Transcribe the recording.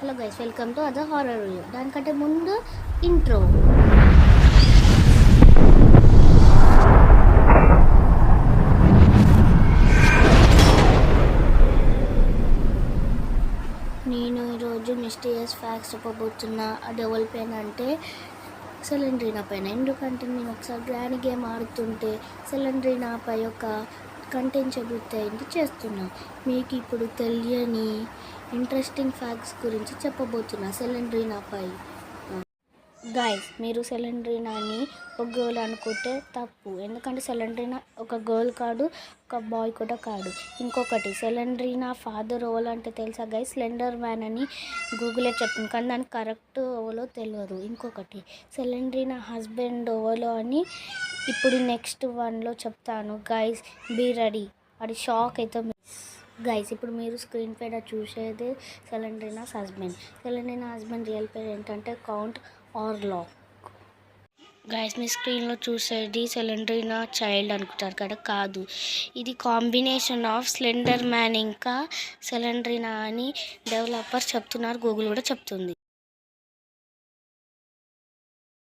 Hello guys, welcome to other horror review. దానికంటే ముందు intro. నేను ఈరోజు మిస్టీరియస్ ఫ్యాక్ట్స్ చెప్పబోతున్నా. డెవల్ పెన్ అంటే సెలెండ్రీనా పైన. ఎందుకంటే నేను ఒకసారి గ్రాండ్ గేమ్ ఆడుతుంటే సెలెండ్రీనా పై ఒక కంటెంట్ చెబితే చేస్తున్నా. మీకు ఇప్పుడు తెలియని ఇంట్రెస్టింగ్ ఫ్యాక్ట్స్ గురించి చెప్పబోతున్నా సెలెండ్రీనాపై. గైస్, మీరు సెలెండ్రీనాని ఒక గర్ల్ అనుకుంటే తప్పు. ఎందుకంటే సెలెండ్రీనా ఒక గర్ల్ కాదు, ఒక బాయ్ కూడా కాదు. ఇంకొకటి, సెలెండ్రీనా ఫాదర్ ఎవరు అంటే తెలుసా గైస్? స్లెండర్ మ్యాన్ అని గూగులే చెప్తుంది, కానీ దానికి కరెక్ట్ ఎవరో తెలియదు. ఇంకొకటి, సెలెండ్రీనా హస్బెండ్ ఎవరో అని ఇప్పుడు నెక్స్ట్ వన్లో చెప్తాను గైస్, బీ రెడీ. అది షాక్ అయితే గైస్. ఇప్పుడు మీరు స్క్రీన్ పైన చూసేది సెలెండ్రీనాస్ హస్బెండ్. సెలెండ్రీనా హస్బెండ్ రియల్ పేరు ఏంటంటే కౌంట్ ఆర్లాక్. గైస్, మీ స్క్రీన్లో చూసేది సెలెండ్రీనా చైల్డ్ అనుకుంటారు కదా, కాదు. ఇది కాంబినేషన్ ఆఫ్ స్లెండర్ మ్యాన్ ఇంకా సెలెండ్రీనా అని డెవలపర్ చెప్తున్నారు, గూగుల్ కూడా చెప్తుంది.